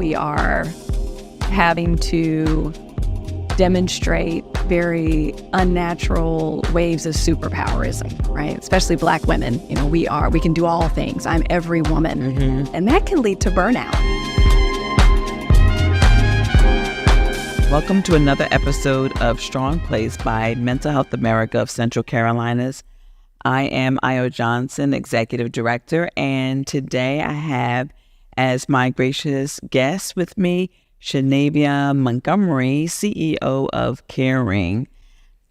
we are having to demonstrate very unnatural waves of superpowerism, right? Especially Black women. We can do all things. I'm every woman. And that can lead to burnout. Welcome to another episode of Strong Place by Mental Health America of Central Carolinas. I am Io Johnson, Executive Director, and today I have as my gracious guest with me, Tchernavia Montgomery, CEO of Caring.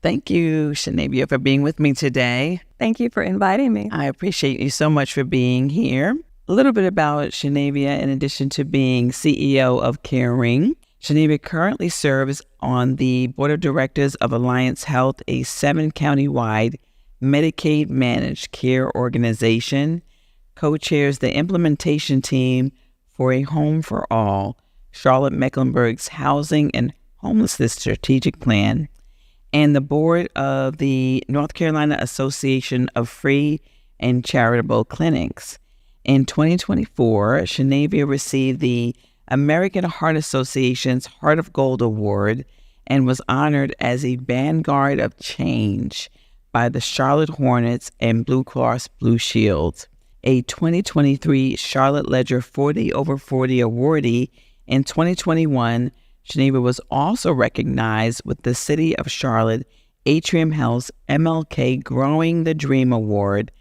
Thank you, Tchernavia, for being with me today. Thank you for inviting me. I appreciate you so much for being here. A little bit about Tchernavia, in addition to being CEO of Caring. Tchernavia currently serves on the Board of Directors of Alliance Health, a 7-county-wide Medicaid managed care organization, co-chairs the implementation team for a Home for All, Charlotte-Mecklenburg's Housing and Homelessness Strategic Plan, and the board of the North Carolina Association of Free and Charitable Clinics. In 2024, Tchernavia received the American Heart Association's Heart of Gold Award and was honored as a Vanguard of Change by the Charlotte Hornets and Blue Cross Blue Shield. A 2023 Charlotte Ledger 40 over 40 awardee. In 2021, Tchernavia was also recognized with the City of Charlotte Atrium Health's MLK Growing the Dream Award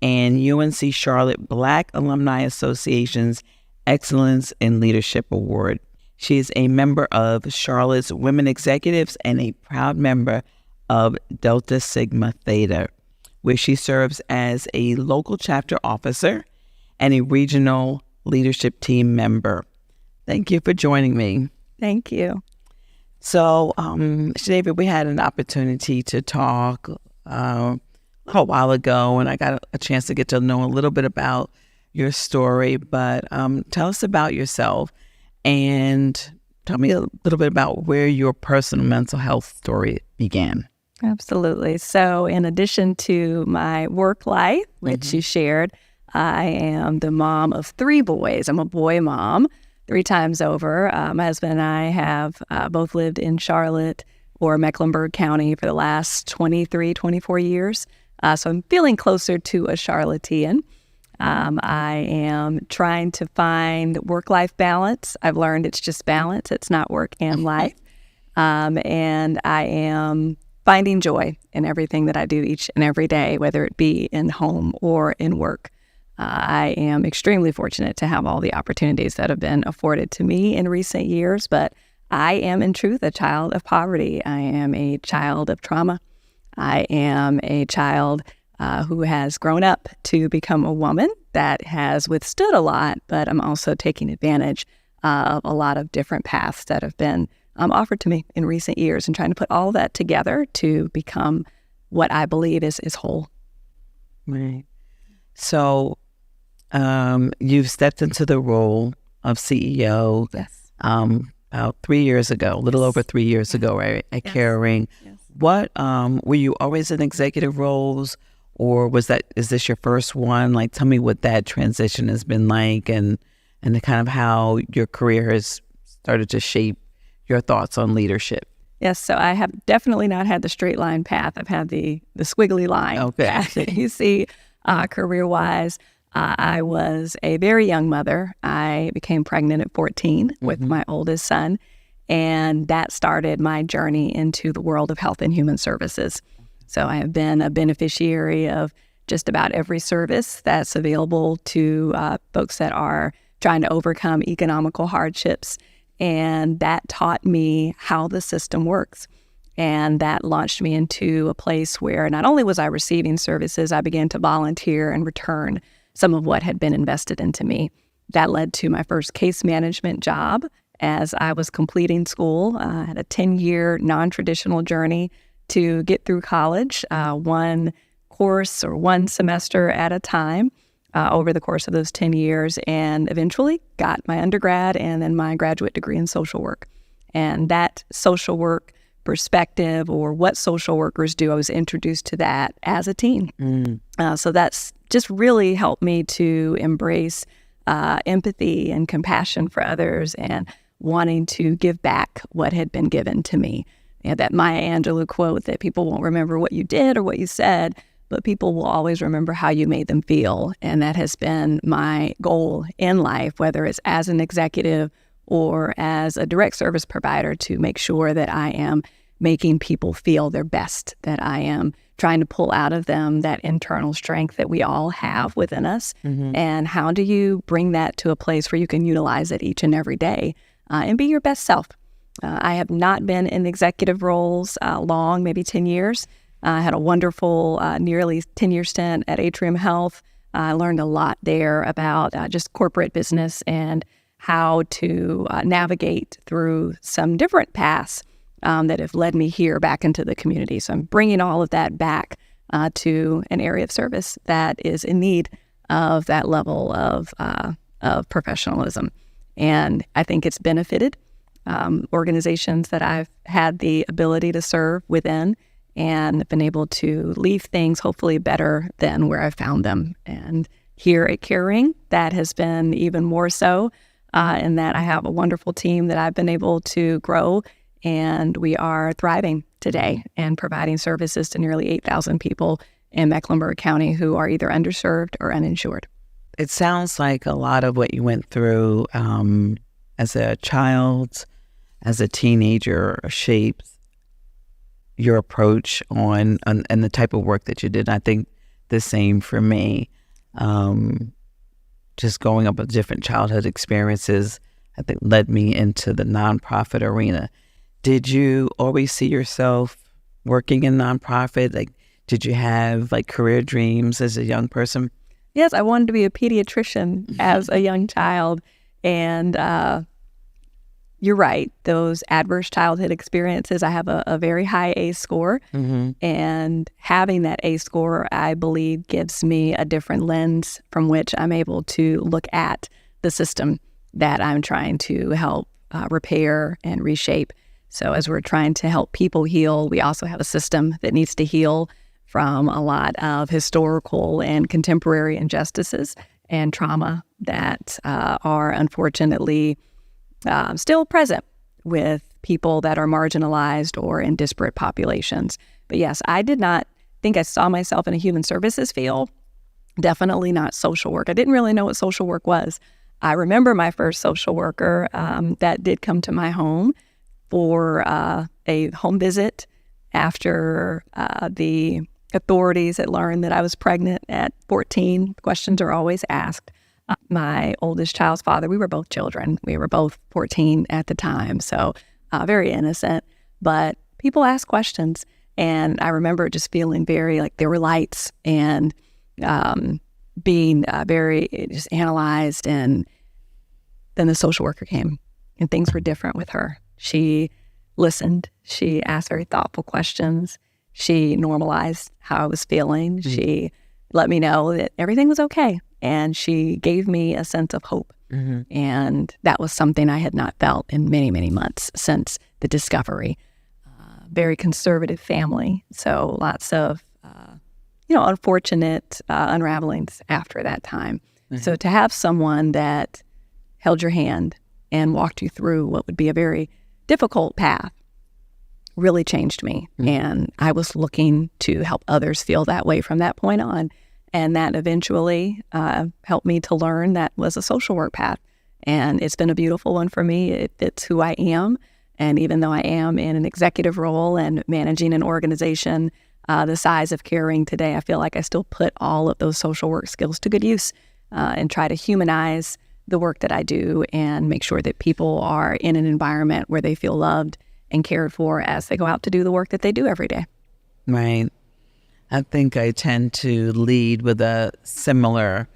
and UNC Charlotte Black Alumni Association's Excellence in Leadership Award. She is a member of Charlotte's Women Executives and a proud member of Delta Sigma Theta, where she serves as a local chapter officer and a regional leadership team member. Thank you for joining me. Thank you. So, Tchernavia, we had an opportunity to talk a while ago, and I got a chance to get to know a little bit about your story, but tell us about yourself and tell me a little bit about where your personal mental health story began. Absolutely. So in addition to my work life, which you shared, I am the mom of 3 boys. I'm a boy mom 3 times over. My husband and I have both lived in Charlotte or Mecklenburg County for the last 23, 24 years. So I'm feeling closer to a Charlottean. I am trying to find work-life balance. I've learned it's just balance. It's not work and life. And I am finding joy in everything that I do each and every day, whether it be in home or in work. I am extremely fortunate to have all the opportunities that have been afforded to me in recent years, but I am in truth a child of poverty. I am a child of trauma. I am a child who has grown up to become a woman that has withstood a lot, but I'm also taking advantage of a lot of different paths that have been offered to me in recent years and trying to put all that together to become what I believe is whole. Right. So you've stepped into the role of CEO about 3 years ago, a little over 3 years ago, right, at Caring. Yes. What, were you always in executive roles, or is this your first one? Like, tell me what that transition has been like and the kind of how your career has started to shape your thoughts on leadership. Yes, so I have definitely not had the straight line path. I've had the squiggly line path that you see career-wise. I was a very young mother. I became pregnant at 14 with my oldest son, and that started my journey into the world of health and human services. So I have been a beneficiary of just about every service that's available to folks that are trying to overcome economical hardships. And that taught me how the system works. And that launched me into a place where not only was I receiving services, I began to volunteer and return some of what had been invested into me. That led to my first case management job as I was completing school. I had a 10-year non-traditional journey to get through college, one course or one semester at a time. Over the course of those 10 years, and eventually got my undergrad and then my graduate degree in social work. And that social work perspective, or what social workers do, I was introduced to that as a teen. So that's just really helped me to embrace empathy and compassion for others and wanting to give back what had been given to me. You know, that Maya Angelou quote that people won't remember what you did or what you said, but people will always remember how you made them feel. And that has been my goal in life, whether it's as an executive or as a direct service provider, to make sure that I am making people feel their best, that I am trying to pull out of them that internal strength that we all have within us. And how do you bring that to a place where you can utilize it each and every day and be your best self? I have not been in executive roles long, maybe 10 years. I had a wonderful nearly 10-year stint at Atrium Health. I learned a lot there about just corporate business and how to navigate through some different paths that have led me here back into the community. So I'm bringing all of that back to an area of service that is in need of that level of professionalism. And I think it's benefited organizations that I've had the ability to serve within and been able to leave things hopefully better than where I found them. And here at Caring, that has been even more so in that I have a wonderful team that I've been able to grow, and we are thriving today and providing services to nearly 8,000 people in Mecklenburg County who are either underserved or uninsured. It sounds like a lot of what you went through as a child, as a teenager, shaped your approach on and the type of work that you did. I think the same for me. Just growing up with different childhood experiences, I think led me into the nonprofit arena. Did you always see yourself working in nonprofit? Like, did you have like career dreams as a young person? Yes, I wanted to be a pediatrician as a young child. And you're right, those adverse childhood experiences, I have a very high ACE score. And having that ACE score, I believe, gives me a different lens from which I'm able to look at the system that I'm trying to help repair and reshape. So as we're trying to help people heal, we also have a system that needs to heal from a lot of historical and contemporary injustices and trauma that are unfortunately still present with people that are marginalized or in disparate populations. But yes, I did not think I saw myself in a human services field, definitely not social work. I didn't really know what social work was. I remember my first social worker that did come to my home for a home visit after the authorities had learned that I was pregnant at 14. Questions are always asked. My oldest child's father, we were both children. We were both 14 at the time, so very innocent. But people ask questions, and I remember just feeling very like there were lights and being very just analyzed. And then the social worker came, and things were different with her. She listened. She asked very thoughtful questions. She normalized how I was feeling. She let me know that everything was okay. And she gave me a sense of hope. And that was something I had not felt in many, many months since the discovery. Very conservative family. So lots of, unfortunate unravelings after that time. So to have someone that held your hand and walked you through what would be a very difficult path really changed me. And I was looking to help others feel that way from that point on. And that eventually helped me to learn that was a social work path. And it's been a beautiful one for me. It fits who I am. And even though I am in an executive role and managing an organization the size of Caring today, I feel like I still put all of those social work skills to good use and try to humanize the work that I do and make sure that people are in an environment where they feel loved and cared for as they go out to do the work that they do every day. Right. I think I tend to lead with a similar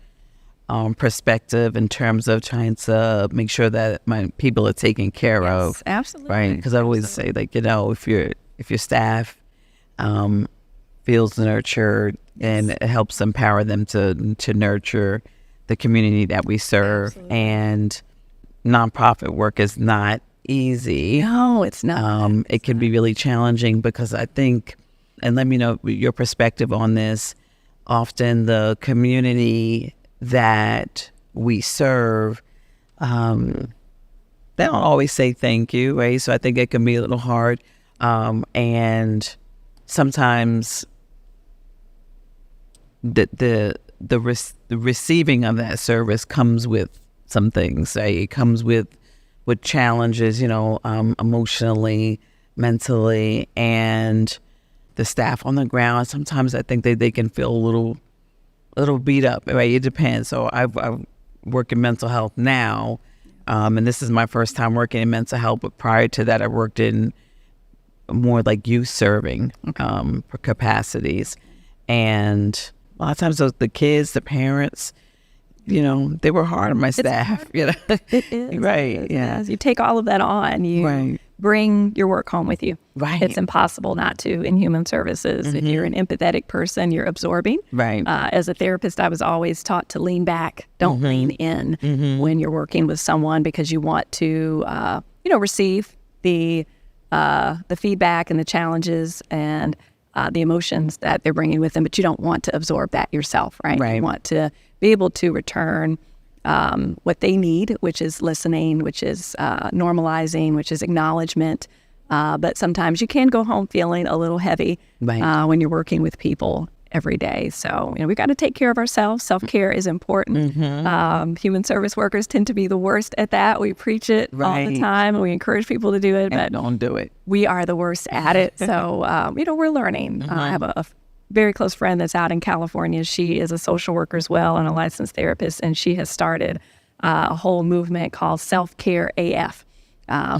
perspective in terms of trying to make sure that my people are taken care of. Absolutely. Right. Because I always say, like, if your staff feels nurtured and it helps empower them to nurture the community that we serve. Absolutely. And nonprofit work is not easy. No, it's not. It can be really challenging because I think, and let me know your perspective on this, often the community that we serve, they don't always say thank you, right? So I think it can be a little hard. And sometimes the receiving of that service comes with some things, right? It comes with challenges, emotionally, mentally, and the staff on the ground. Sometimes I think they can feel a little beat up, right? It depends. So I work in mental health now, and this is my first time working in mental health, but prior to that I worked in more like youth serving capacities. And a lot of times the kids, the parents, they were hard on my staff. It is. Right. Yeah. As you take all of that on, you bring your work home with you. Right. It's impossible not to in human services. If you're an empathetic person, you're absorbing. Right. As a therapist, I was always taught to lean back, don't lean in when you're working with someone, because you want to, receive the feedback and the challenges and the emotions that they're bringing with them, but you don't want to absorb that yourself, right? You want to be able to return what they need, which is listening, which is normalizing, which is acknowledgement. But sometimes you can go home feeling a little heavy when you're working with people every day. So, we've got to take care of ourselves. Self-care is important. Human service workers tend to be the worst at that. We preach it all the time, and we encourage people to do it, but don't do it. We are the worst at it. So, we're learning. I have a very close friend that's out in California. She is a social worker as well and a licensed therapist, and she has started a whole movement called Self-Care AF.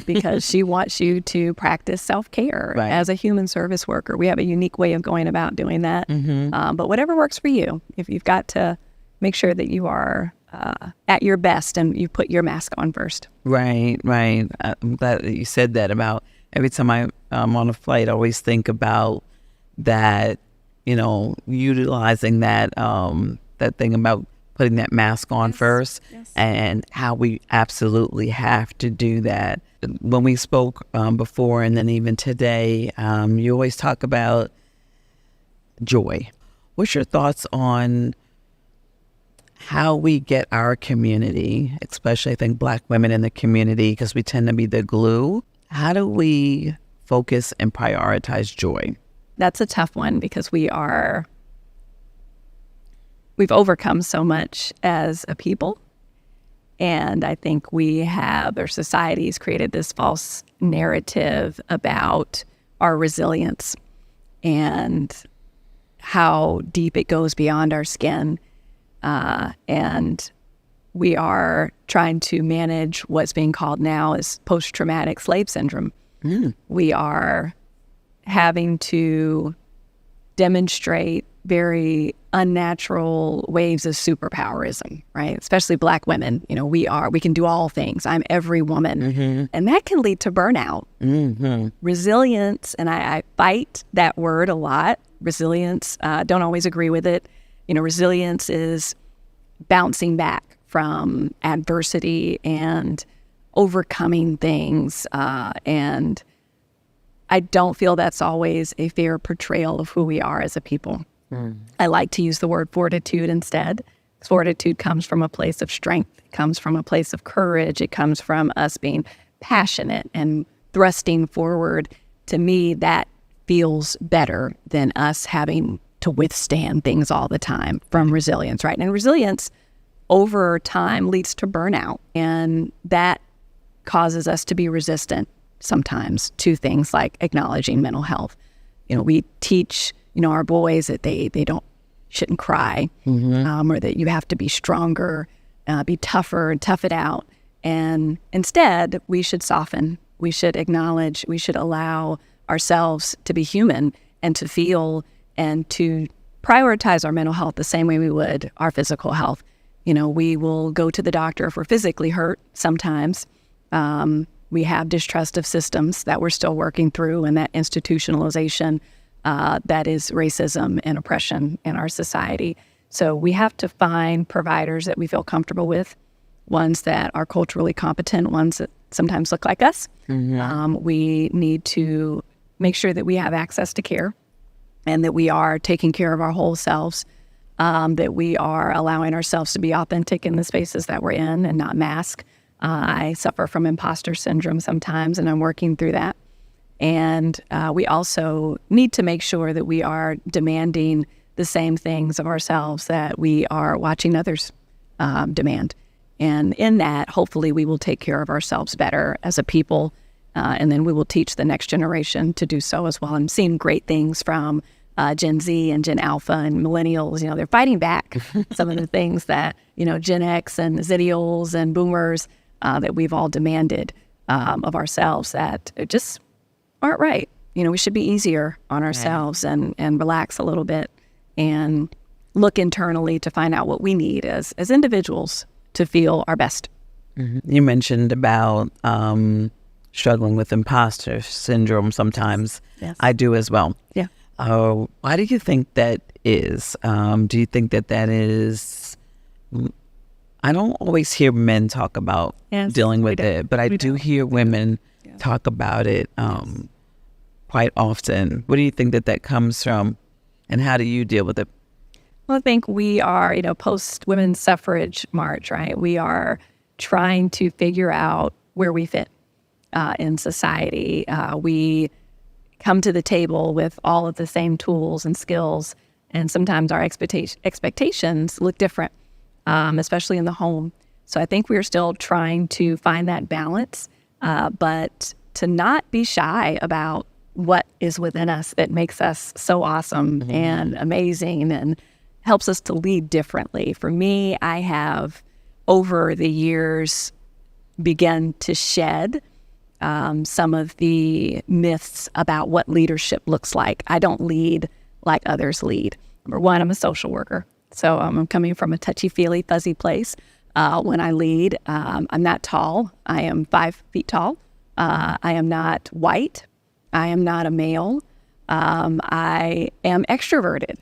Because she wants you to practice self-care as a human service worker. We have a unique way of going about doing that. But whatever works for you, if you've got to make sure that you are at your best and you put your mask on first. Right. I'm glad that you said that. About every time I'm on a flight, I always think about that, utilizing that thing about putting that mask on first, and how we absolutely have to do that. When we spoke before, and then even today, you always talk about joy. What's your thoughts on how we get our community, especially I think Black women in the community, because we tend to be the glue, how do we focus and prioritize joy? That's a tough one, because we've overcome so much as a people. And I think our society's created this false narrative about our resilience and how deep it goes beyond our skin. And we are trying to manage what's being called now as post-traumatic slave syndrome. We are having to demonstrate very unnatural waves of superpowerism, right? Especially Black women. We can do all things. I'm every woman. And that can lead to burnout. Resilience, and I fight that word a lot. Resilience, don't always agree with it. Resilience is bouncing back from adversity and overcoming things. And I don't feel that's always a fair portrayal of who we are as a people. I like to use the word fortitude instead. Fortitude comes from a place of strength. It comes from a place of courage. It comes from us being passionate and thrusting forward. To me, that feels better than us having to withstand things all the time from resilience, right? And resilience over time leads to burnout, and that causes us to be resistant sometimes to things like acknowledging mental health. We teach our boys that they shouldn't cry, or that you have to be stronger, be tougher, and tough it out. And instead, we should soften. We should acknowledge. We should allow ourselves to be human and to feel and to prioritize our mental health the same way we would our physical health. We will go to the doctor if we're physically hurt sometimes. We have distrust of systems that we're still working through, and that institutionalization that is racism and oppression in our society. So we have to find providers that we feel comfortable with, ones that are culturally competent, ones that sometimes look like us. We need to make sure that we have access to care and that we are taking care of our whole selves. that we are allowing ourselves to be authentic in the spaces that we're in and not mask. I suffer from imposter syndrome sometimes, and I'm working through that. And we also need to make sure that we are demanding the same things of ourselves that we are watching others demand. And in that, hopefully, we will take care of ourselves better as a people, and then we will teach the next generation to do so as well. I'm seeing great things from Gen Z and Gen Alpha and millennials. They're fighting back some of the things that, Gen X and Zennials and Boomers that we've all demanded of ourselves that just aren't right. We should be easier on ourselves and relax a little bit and look internally to find out what we need as individuals to feel our best. Mm-hmm. You mentioned about struggling with imposter syndrome sometimes. Yes. I do as well. Yeah. Why do you think that is? Do you think that is... I don't always hear men talk about dealing with it, but I do hear women talk about it quite often. What do you think that comes from, and how do you deal with it? Well, I think we are, post Women's Suffrage March, right? We are trying to figure out where we fit in society. We come to the table with all of the same tools and skills, and sometimes our expectations look different, especially in the home. So I think we're still trying to find that balance, but to not be shy about what is within us that makes us so awesome and amazing and helps us to lead differently. For me, I have, over the years, begun to shed some of the myths about what leadership looks like. I don't lead like others lead. Number one, I'm a social worker. So I'm coming from a touchy-feely, fuzzy place. When I lead, I'm not tall. I am 5 feet tall. I am not white. I am not a male. I am extroverted.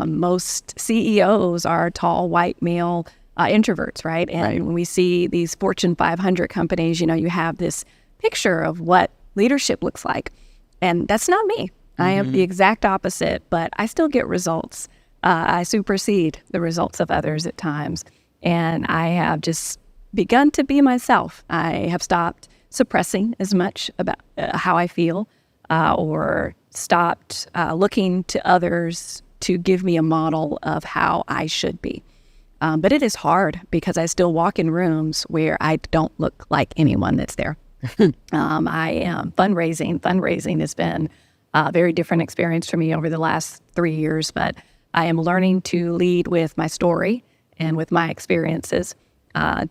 Most CEOs are tall, white, male introverts, right? And when we see these Fortune 500 companies, you have this picture of what leadership looks like. And that's not me. I am the exact opposite, but I still get results. I supersede the results of others at times. And I have just begun to be myself. I have stopped suppressing as much about how I feel or stopped looking to others to give me a model of how I should be. But it is hard because I still walk in rooms where I don't look like anyone that's there. I am fundraising. Fundraising has been a very different experience for me over the last 3 years, but I am learning to lead with my story and with my experiences,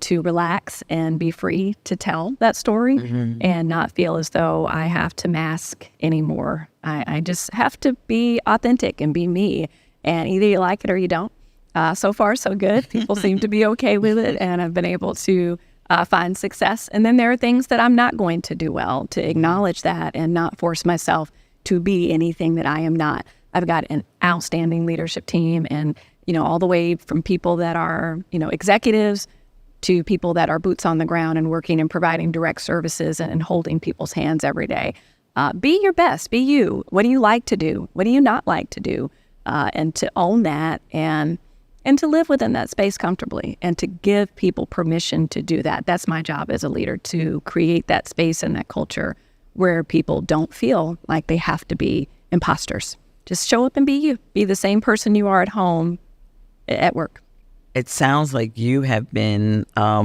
to relax and be free to tell that story and not feel as though I have to mask anymore. I just have to be authentic and be me, and either you like it or you don't. So far, so good. People seem to be okay with it, and I've been able to find success. And then there are things that I'm not going to do well, to acknowledge that and not force myself to be anything that I am not. I've got an outstanding leadership team, and all the way from people that are executives to people that are boots on the ground and working and providing direct services and holding people's hands every day. Be your best. Be you. What do you like to do? What do you not like to do? And to own that and to live within that space comfortably and to give people permission to do that. That's my job as a leader, to create that space and that culture where people don't feel like they have to be imposters. Just show up and be you. Be the same person you are at home, at work. It sounds like you have been I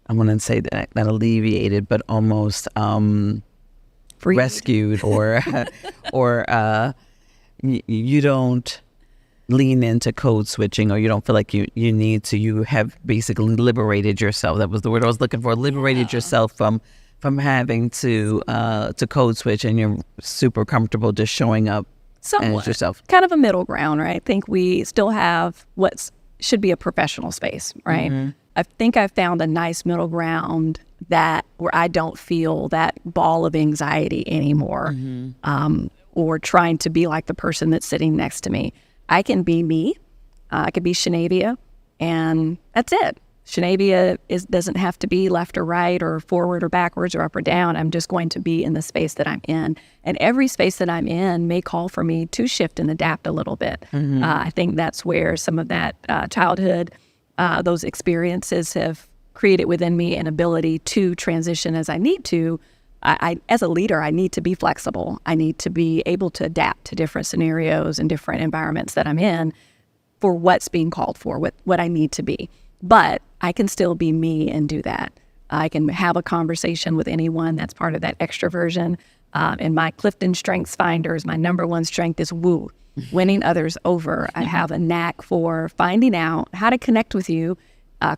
wouldn't say that not alleviated, but almost rescued or you don't lean into code switching, or you don't feel like you need to. You have basically liberated yourself. That was the word I was looking for. Liberated yourself from having to code switch, and you're super comfortable just showing up as yourself. Kind of a middle ground, right? I think we still have what should be a professional space, right? I think I've found a nice middle ground where I don't feel that ball of anxiety anymore, or trying to be like the person that's sitting next to me. I can be me. I could be Tchernavia, and that's it. Tchernavia doesn't have to be left or right or forward or backwards or up or down. I'm just going to be in the space that I'm in. And every space that I'm in may call for me to shift and adapt a little bit. I think that's where some of that childhood, those experiences have created within me an ability to transition as I need to. I as a leader, I need to be flexible. I need to be able to adapt to different scenarios and different environments that I'm in for what's being called for, what I need to be. But I can still be me and do that. I can have a conversation with anyone. That's part of that extroversion. And my Clifton Strengths Finders, my number one strength is woo, winning others over. I have a knack for finding out how to connect with you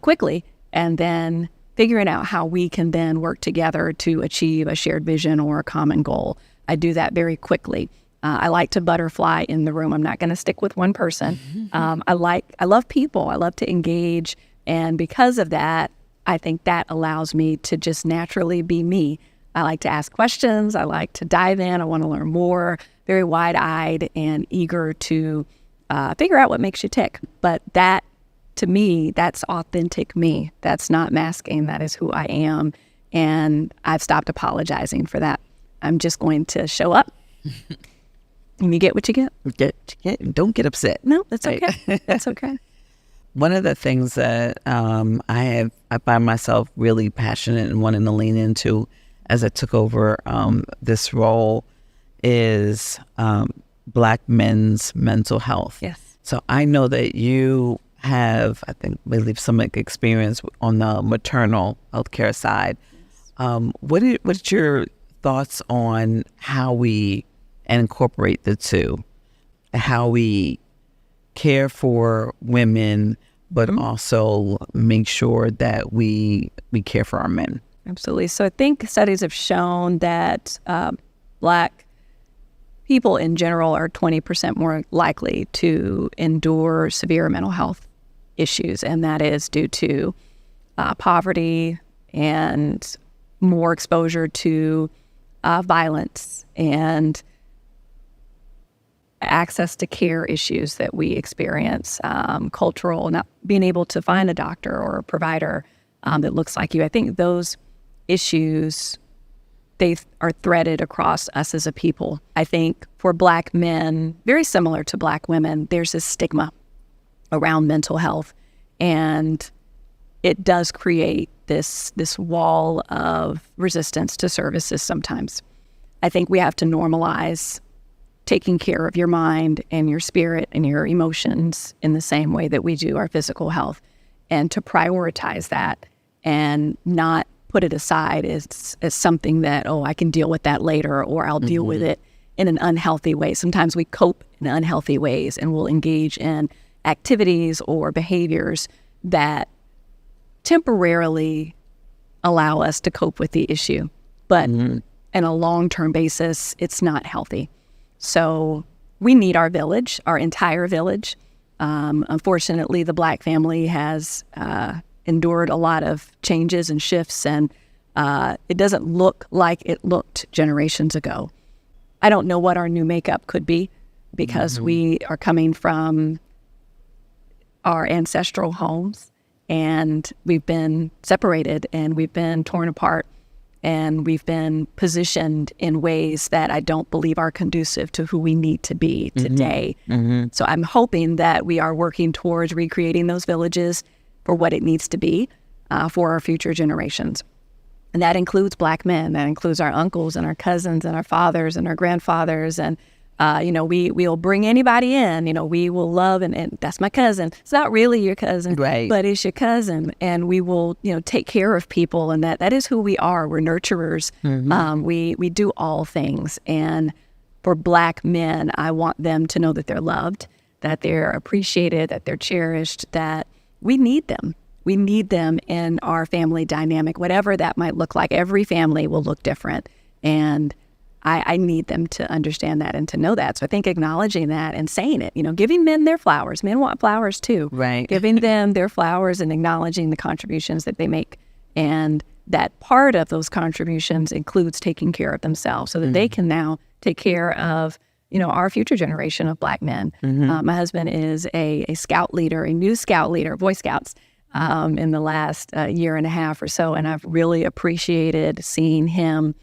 quickly and then figuring out how we can then work together to achieve a shared vision or a common goal. I do that very quickly. I like to butterfly in the room. I'm not going to stick with one person. I love people. I love to engage. And because of that, I think that allows me to just naturally be me. I like to ask questions. I like to dive in. I want to learn more, very wide-eyed and eager to figure out what makes you tick. But that, to me, that's authentic me. That's not masking. That is who I am. And I've stopped apologizing for that. I'm just going to show up. And you get what you get. Don't get upset. No, that's okay. That's okay. One of the things that I find myself really passionate and wanting to lean into as I took over this role is Black men's mental health. Yes. So I know that you have, I think, maybe some experience on the maternal healthcare side. What's your thoughts on how we incorporate the two, how we care for women, but also make sure that we care for our men? Absolutely. So I think studies have shown that Black people in general are 20% more likely to endure severe mental health issues, and that is due to poverty and more exposure to violence and access to care issues that we experience, cultural, not being able to find a doctor or a provider that looks like you. I think those issues, they are threaded across us as a people. I think for Black men, very similar to Black women, there's this stigma around mental health, and it does create this wall of resistance to services sometimes. I think we have to normalize taking care of your mind and your spirit and your emotions in the same way that we do our physical health, and to prioritize that and not put it aside as something that, oh, I can deal with that later, or I'll deal with it in an unhealthy way. Sometimes we cope in unhealthy ways and we'll engage in activities or behaviors that temporarily allow us to cope with the issue. But in a long-term basis, it's not healthy. So we need our village, our entire village. Unfortunately, the Black family has endured a lot of changes and shifts, and it doesn't look like it looked generations ago. I don't know what our new makeup could be, because we are coming from our ancestral homes, and we've been separated, and we've been torn apart, and we've been positioned in ways that I don't believe are conducive to who we need to be today. So I'm hoping that we are working towards recreating those villages for what it needs to be for our future generations. And that includes Black men. That includes our uncles and our cousins and our fathers and our grandfathers. And, we'll bring anybody in. We will love, and that's my cousin. It's not really your cousin, right, but it's your cousin. And we will, take care of people. And that is who we are. We're nurturers. We do all things. And for Black men, I want them to know that they're loved, that they're appreciated, that they're cherished, that we need them. We need them in our family dynamic, whatever that might look like. Every family will look different. And I need them to understand that and to know that. So I think acknowledging that and saying it, giving men their flowers. Men want flowers too. Right. Giving them their flowers and acknowledging the contributions that they make. And that part of those contributions includes taking care of themselves so that they can now take care of our future generation of Black men. My husband is a scout leader, a new scout leader, Boy Scouts. in the last year and a half or so, and I've really appreciated seeing him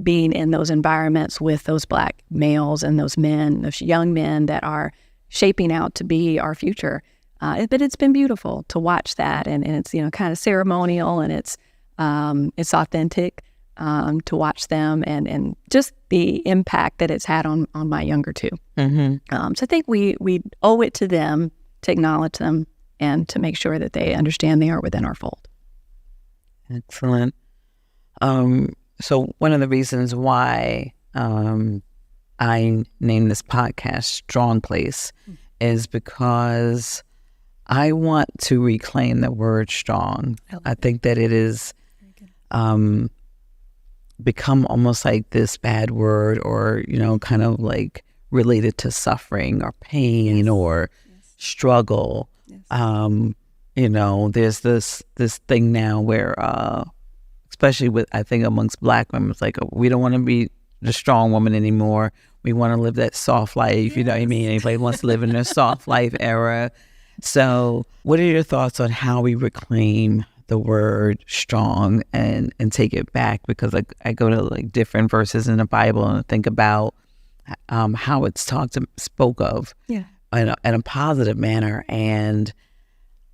being in those environments with those Black males and those men, those young men that are shaping out to be our future. But it's been beautiful to watch that, and it's kind of ceremonial, and it's authentic to watch them, and just the impact that it's had on my younger two. So I think we owe it to them to acknowledge them and to make sure that they understand they are within our fold. Excellent. So one of the reasons why I named this podcast Strong Place is because I want to reclaim the word strong. I think that it is become almost like this bad word, or, kind of like related to suffering or pain or struggle. There's this thing now where, especially with, I think, amongst Black women, it's like, we don't want to be the strong woman anymore. We want to live that soft life. You know what I mean? Anybody wants to live in their soft life era. So what are your thoughts on how we reclaim the word strong and take it back? Because I go to like different verses in the Bible and think about how it's spoke of in a positive manner. And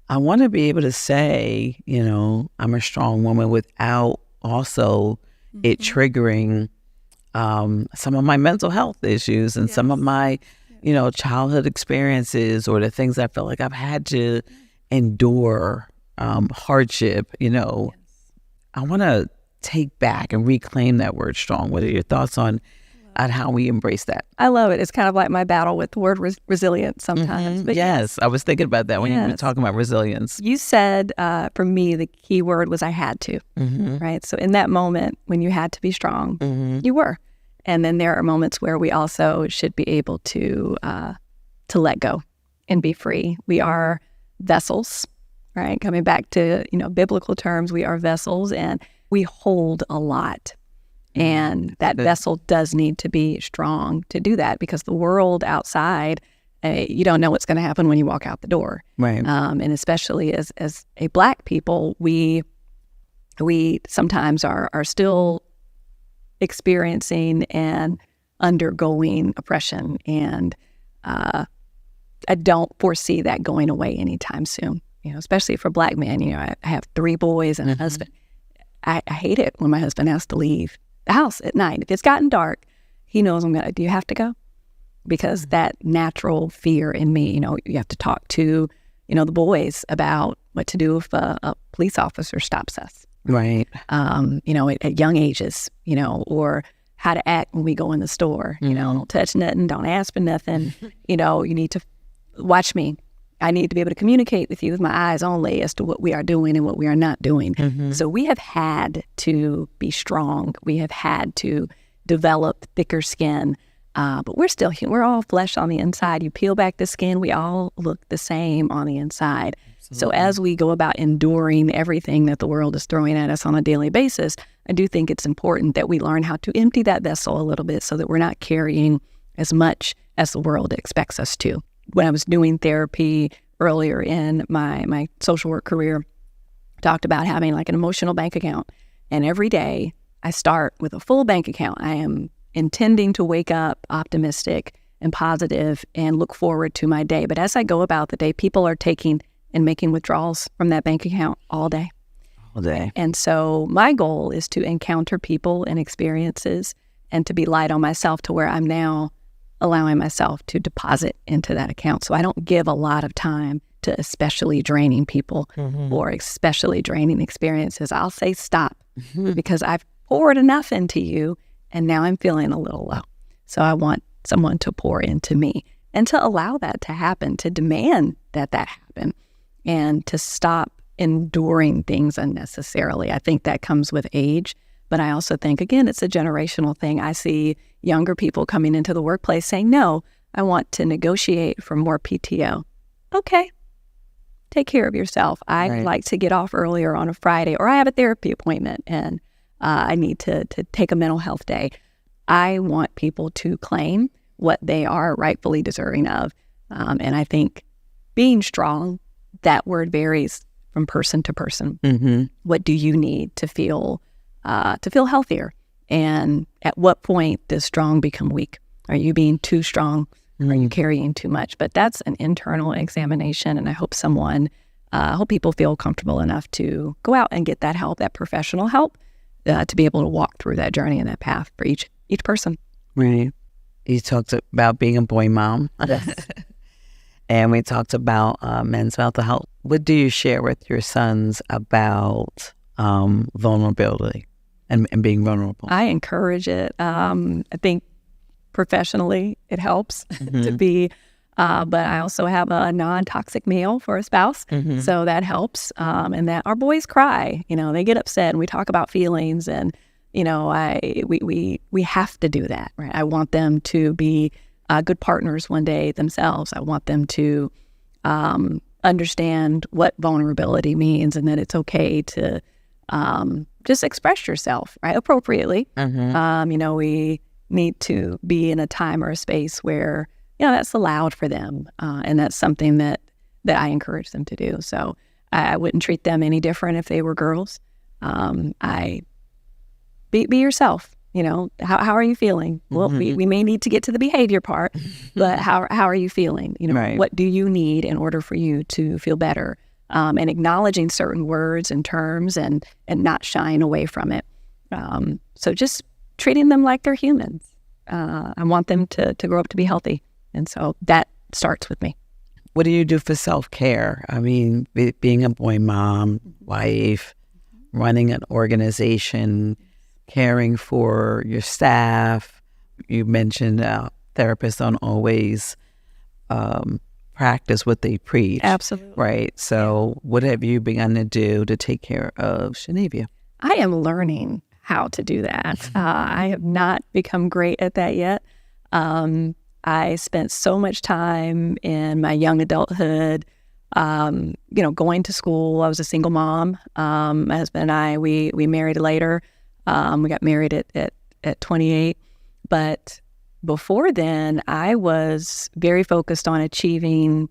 I want to be able to say, I'm a strong woman without also it triggering some of my mental health issues and some of my, childhood experiences, or the things I feel like I've had to endure, hardship. I want to take back and reclaim that word strong. What are your thoughts on how we embrace that? I love it. It's kind of like my battle with the word resilient sometimes. But yes, I was thinking about that when you were talking about resilience. You said, for me, the key word was I had to, right? So in that moment when you had to be strong, you were. And then there are moments where we also should be able to let go and be free. We are vessels, right? Coming back to, biblical terms, we are vessels, and we hold a lot. And that vessel does need to be strong to do that, because the world outside, you don't know what's going to happen when you walk out the door. Right. And especially as a Black people, we sometimes are still experiencing and undergoing oppression. And I don't foresee that going away anytime soon, especially for Black men. I have 3 boys and a husband. I hate it when my husband has to leave the house at night. If it's gotten dark, he knows do you have to go? Because that natural fear in me, you have to talk to, the boys about what to do if a police officer stops us. Right. At young ages, or how to act when we go in the store. Don't touch nothing, don't ask for nothing. You need to watch me. I need to be able to communicate with you with my eyes only as to what we are doing and what we are not doing. So we have had to be strong. We have had to develop thicker skin. But we're still human. We're all flesh on the inside. You peel back the skin, we all look the same on the inside. Absolutely. So as we go about enduring everything that the world is throwing at us on a daily basis, I do think it's important that we learn how to empty that vessel a little bit so that we're not carrying as much as the world expects us to. When I was doing therapy earlier in my social work career, talked about having like an emotional bank account. And every day I start with a full bank account. I am intending to wake up optimistic and positive and look forward to my day. But as I go about the day, people are taking and making withdrawals from that bank account all day. All day. And so my goal is to encounter people and experiences and to be light on myself to where I'm now allowing myself to deposit into that account. So I don't give a lot of time to especially draining people or especially draining experiences. I'll say stop because I've poured enough into you and now I'm feeling a little low. So I want someone to pour into me and to allow that to happen, to demand that happen, and to stop enduring things unnecessarily. I think that comes with age. But I also think, again, it's a generational thing. I see younger people coming into the workplace saying, no, I want to negotiate for more PTO. Okay, take care of yourself. I'd like to get off earlier on a Friday, or I have a therapy appointment and I need to take a mental health day. I want people to claim what they are rightfully deserving of. And I think being strong, that word varies from person to person. Mm-hmm. What do you need to feel healthier? And at what point does strong become weak? Are you being too strong? Are you carrying too much? But that's an internal examination, and I hope people feel comfortable enough to go out and get that help, that professional help, to be able to walk through that journey and that path for each person. Right. You talked about being a boy mom. Yes. And we talked about men's mental health. What do you share with your sons about vulnerability and being vulnerable? I encourage it. I think professionally it helps to be, but I also have a non-toxic male for a spouse, so that helps. And that our boys cry, they get upset, and we talk about feelings, and we have to do that, right? I want them to be good partners one day themselves. I want them to understand what vulnerability means, and that it's okay to just express yourself, right, appropriately. We need to be in a time or a space where that's allowed for them, and that's something that I encourage them to do. So I wouldn't treat them any different if they were girls. Be yourself. How are you feeling? Well, we may need to get to the behavior part, but how are you feeling? Right. What do you need in order for you to feel better? And acknowledging certain words and terms, and not shying away from it. So just treating them like they're humans. I want them to grow up to be healthy. And so that starts with me. What do you do for self-care? I mean, being a boy mom, wife, running an organization, caring for your staff. You mentioned therapists don't always practice what they preach. Absolutely. Right. So what have you begun to do to take care of Tchernavia? I am learning how to do that. I have not become great at that yet. I spent so much time in my young adulthood, going to school. I was a single mom. My husband and I, we married later. We got married at 28. But before then, I was very focused on achieving,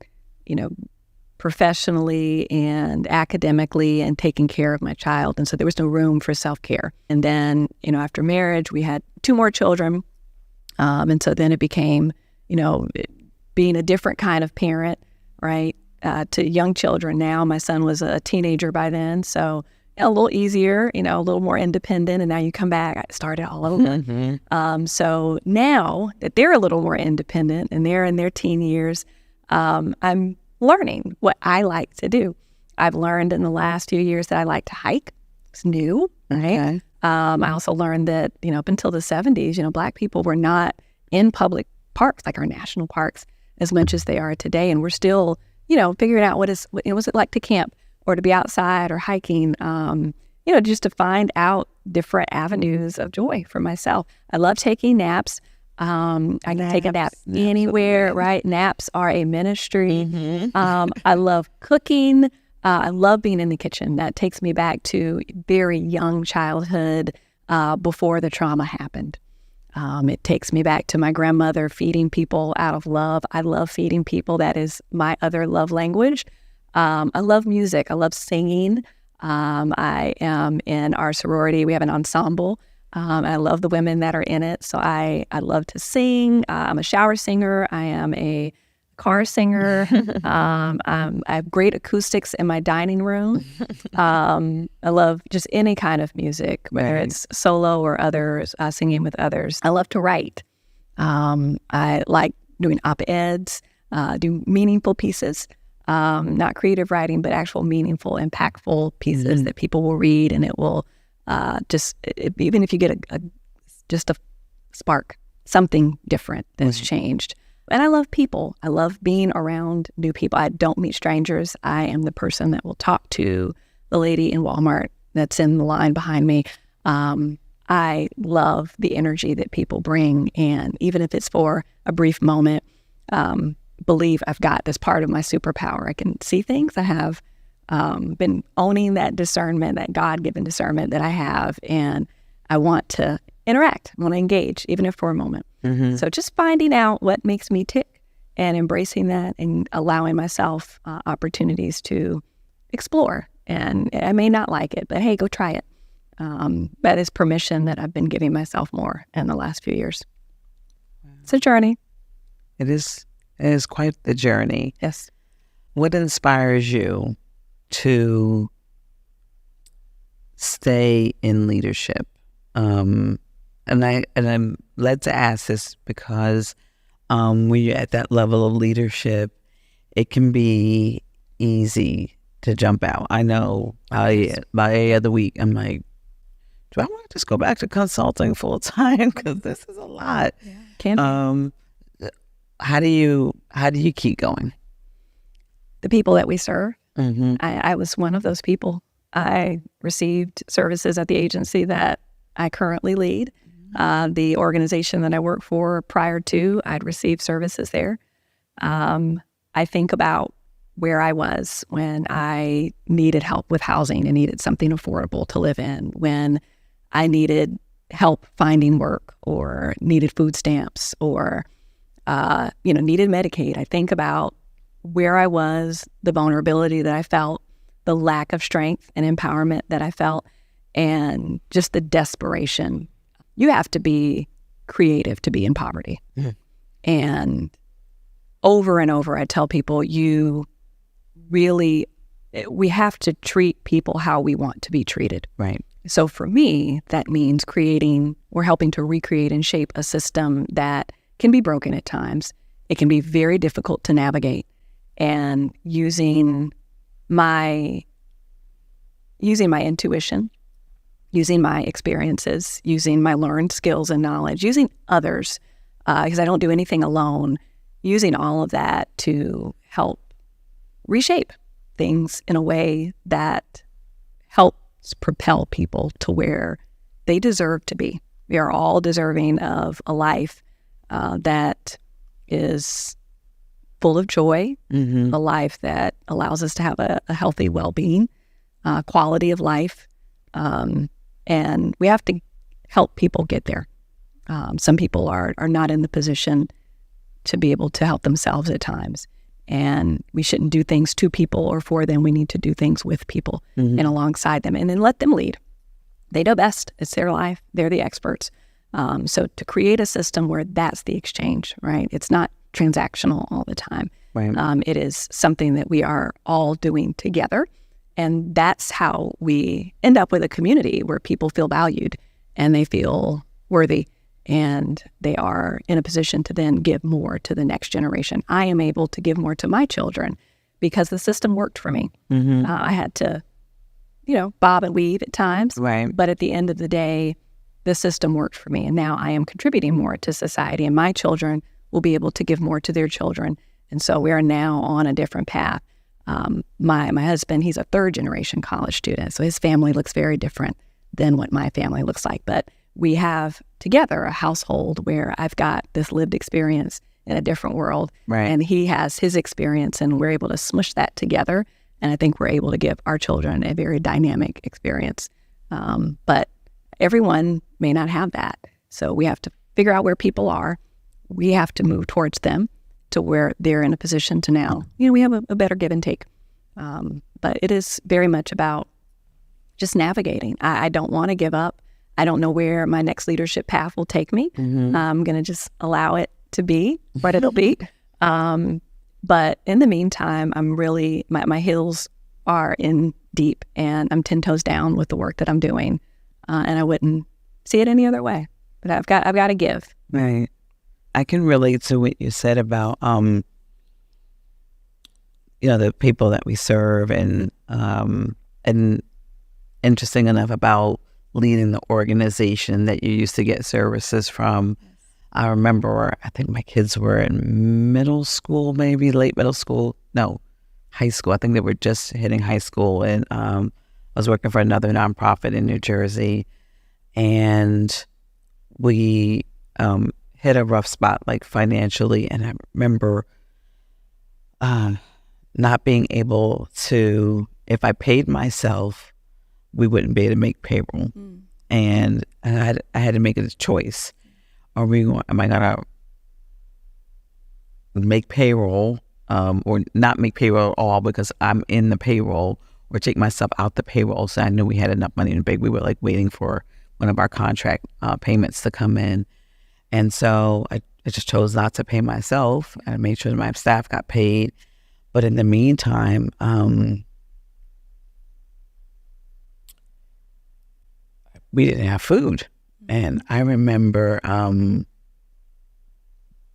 professionally and academically, and taking care of my child. And so there was no room for self-care. And then, after marriage, we had 2 more children. And so then it became, being a different kind of parent, right, to young children. Now my son was a teenager by then, so a little easier, a little more independent. And now you come back, I started all over. So now that they're a little more independent and they're in their teen years, I'm learning what I like to do. I've learned in the last few years that I like to hike. It's new, right? Okay. I also learned that, up until the 70s, Black people were not in public parks, like our national parks, as much as they are today. And we're still, figuring out what's it like to camp or to be outside or hiking, just to find out different avenues of joy for myself. I love taking naps. I can take a nap anywhere, right? Naps are a ministry. I love cooking. I love being in the kitchen. That takes me back to very young childhood, before the trauma happened. It takes me back to my grandmother feeding people out of love. I love feeding people. That is my other love language. I love music. I love singing. I am in our sorority. We have an ensemble. I love the women that are in it. So I love to sing. I'm a shower singer. I am a car singer. I have great acoustics in my dining room. I love just any kind of music, whether it's solo or others, singing with others. I love to write. I like doing op-eds, do meaningful pieces, not creative writing, but actual meaningful, impactful pieces that people will read, and it will even if you get just a spark, something different that's changed. And I love people. I love being around new people. I don't meet strangers. I am the person that will talk to the lady in Walmart that's in the line behind me. I love the energy that people bring. And even if it's for a brief moment, believe I've got this part of my superpower. I can see things. I have been owning that discernment, that God-given discernment that I have. And I want to interact. I want to engage, even if for a moment. So just finding out what makes me tick and embracing that and allowing myself opportunities to explore And I may not like it, but hey, go try it. That is permission that I've been giving myself more in the last few years. It's a journey. It is quite the journey. Yes. What inspires you to stay in leadership? And I'm led to ask this because when you're at that level of leadership, it can be easy to jump out. I know by the other week, I'm like, do I want to just go back to consulting full time? Because this is a lot. Yeah. Can be. How do you keep going? The people that we serve. Mm-hmm. I was one of those people. I received services at the agency that I currently lead. The organization that I worked for prior to, I'd received services there. I think about where I was when I needed help with housing and needed something affordable to live in, when I needed help finding work or needed food stamps or, needed Medicaid. I think about where I was, the vulnerability that I felt, the lack of strength and empowerment that I felt, and just the desperation. You have to be creative to be in poverty. Mm-hmm. And over, I tell people, we have to treat people how we want to be treated. Right. So for me, that means creating or helping to recreate and shape a system that can be broken at times. It can be very difficult to navigate. And using my intuition, using my experiences, using my learned skills and knowledge, using others, because I don't do anything alone, using all of that to help reshape things in a way that helps propel people to where they deserve to be. We are all deserving of a life that is full of joy, a life that allows us to have a healthy well-being, quality of life, and we have to help people get there. Some people are not in the position to be able to help themselves at times, and we shouldn't do things to people or for them. We need to do things with people and alongside them, and then let them lead. They know best. It's their life. They're the experts. So to create a system where that's the exchange, right? It's not transactional all the time. Right. It is something that we are all doing together. And that's how we end up with a community where people feel valued and they feel worthy and they are in a position to then give more to the next generation. I am able to give more to my children because the system worked for me. I had to, bob and weave at times. Right. But at the end of the day, the system worked for me. And now I am contributing more to society, and my children will be able to give more to their children. And so we are now on a different path. My husband, he's a third generation college student, so his family looks very different than what my family looks like. But we have together a household where I've got this lived experience in a different world, right, and he has his experience, and we're able to smush that together. And I think we're able to give our children a very dynamic experience. But everyone may not have that. So we have to figure out where people are. We have to move towards them to where they're in a position to now, we have a better give and take. But it is very much about just navigating. I don't want to give up. I don't know where my next leadership path will take me. I'm going to just allow it to be what it'll be. But in the meantime, I'm really, my heels are in deep and I'm 10 toes down with the work that I'm doing. And I wouldn't see it any other way. But I've got to give. Right. I can relate to what you said about, the people that we serve and interesting enough about leading the organization that you used to get services from. Yes. I remember, I think my kids were in middle school, maybe late middle school. No, high school. I think they were just hitting high school. And I was working for another nonprofit in New Jersey. And we hit a rough spot, like financially. And I remember not being able to, if I paid myself, we wouldn't be able to make payroll. And I had to make a choice. Am I going to make payroll or not make payroll at all because I'm in the payroll? or take myself out the payroll. So I knew we had enough money in the bank. We were like waiting for one of our contract payments to come in. And so I just chose not to pay myself. I made sure that my staff got paid. But in the meantime, we didn't have food. And I remember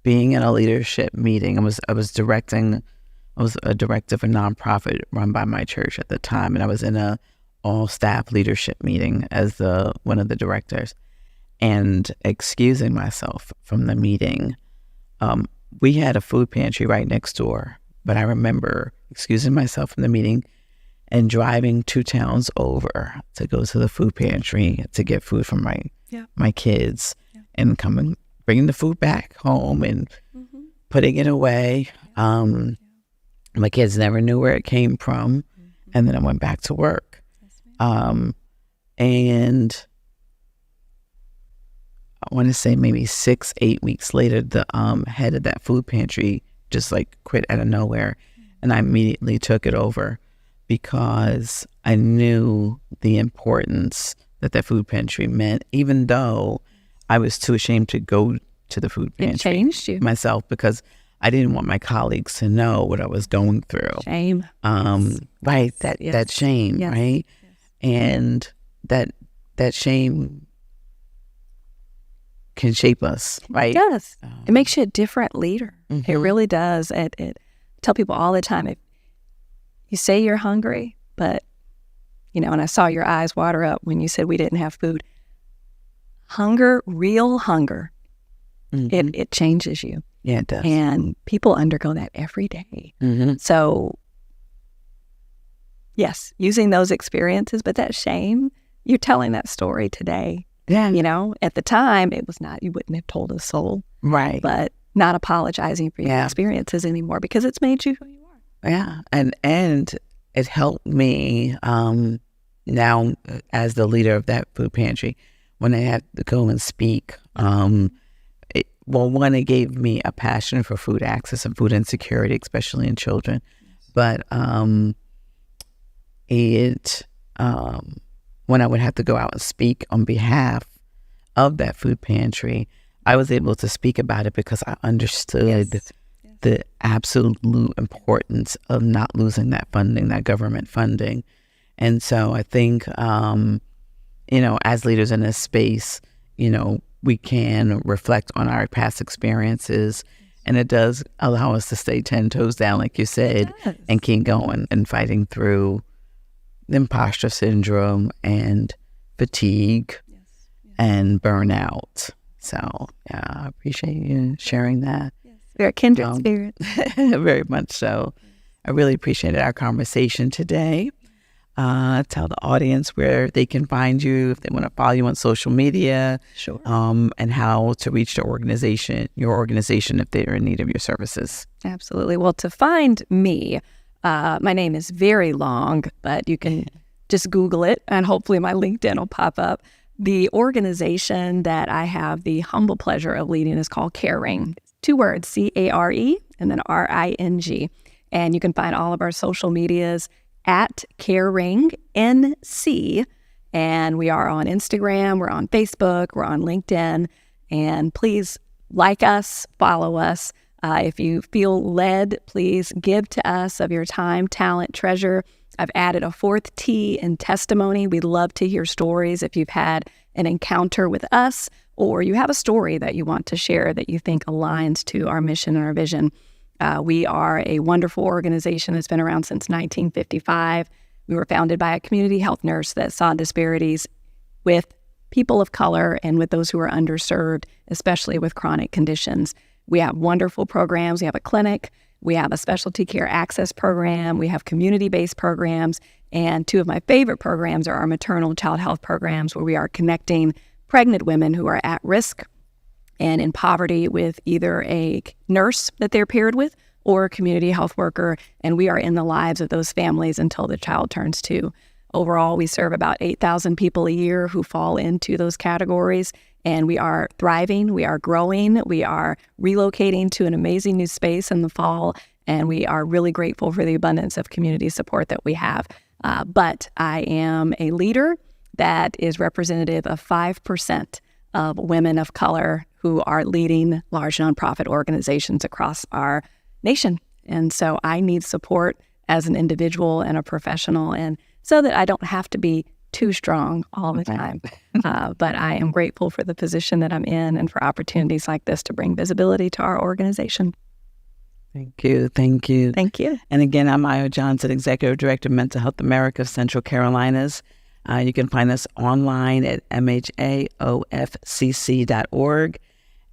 being in a leadership meeting. I was a director of a nonprofit run by my church at the time, and I was in a all staff leadership meeting as one of the directors, and excusing myself from the meeting. We had a food pantry right next door, but I remember excusing myself from the meeting and driving 2 towns over to go to the food pantry to get food for my kids, and coming, bringing the food back home and putting it away. My kids never knew where it came from. And then I went back to work. And I want to say maybe 6-8 weeks later, the head of that food pantry just like quit out of nowhere. And I immediately took it over because I knew the importance that food pantry meant, even though I was too ashamed to go to the food pantry. It changed you. Myself, because I didn't want my colleagues to know what I was going through. Shame. Right, that shame, right? Yes. And that shame can shape us, right? It does. It makes you a different leader. It really does. It tell people all the time, if you say you're hungry, but, and I saw your eyes water up when you said we didn't have food. Hunger, real hunger, it changes you. Yeah, it does. And people undergo that every day. So, yes, using those experiences, but that shame, you're telling that story today. Yeah. At the time, it was not, you wouldn't have told a soul. Right. But not apologizing for your experiences anymore because it's made you who you are. Yeah. And it helped me now as the leader of that food pantry when I had to go and speak. One, it gave me a passion for food access and food insecurity, especially in children. But when I would have to go out and speak on behalf of that food pantry, I was able to speak about it because I understood the absolute importance of not losing that funding, that government funding. And so I think, as leaders in this space, we can reflect on our past experiences, and it does allow us to stay 10 toes down, like you said, and keep going and fighting through imposter syndrome and fatigue and burnout. So, I appreciate you sharing that. We're a kindred spirit. Very much so. I really appreciated our conversation today. Tell the audience where they can find you if they want to follow you on social media. Sure. And how to reach your organization if they're in need of your services. Absolutely. Well, to find me, my name is very long, but you can just Google it and hopefully my LinkedIn will pop up. The organization that I have the humble pleasure of leading is called Caring. 2 words, C-A-R-E and then R-I-N-G. And you can find all of our social medias at Caring NC. And we are on Instagram, we're on Facebook, we're on LinkedIn. And please like us, follow us. If you feel led, please give to us of your time, talent, treasure. I've added a 4th T in testimony. We'd love to hear stories if you've had an encounter with us or you have a story that you want to share that you think aligns to our mission and our vision. We are a wonderful organization that's been around since 1955. We were founded by a community health nurse that saw disparities with people of color and with those who are underserved, especially with chronic conditions. We have wonderful programs. We have a clinic. We have a specialty care access program. We have community-based programs. And 2 of my favorite programs are our maternal child health programs, where we are connecting pregnant women who are at risk and in poverty with either a nurse that they're paired with or a community health worker. And we are in the lives of those families until the child turns 2. Overall, we serve about 8,000 people a year who fall into those categories. And we are thriving, we are growing, we are relocating to an amazing new space in the fall, and we are really grateful for the abundance of community support that we have. But I am a leader that is representative of 5% of women of color who are leading large nonprofit organizations across our nation. And so I need support as an individual and a professional, and so that I don't have to be too strong all the time. But I am grateful for the position that I'm in and for opportunities like this to bring visibility to our organization. Thank you. Thank you. Thank you. And again, I'm Io Johnson, Executive Director of Mental Health America of Central Carolinas. You can find us online at mhaofcc.org,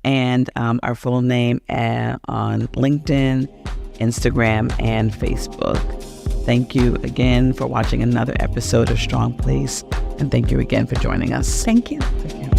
and our full name on LinkedIn, Instagram, and Facebook. Thank you again for watching another episode of Strong Place, and thank you again for joining us. Thank you. Thank you.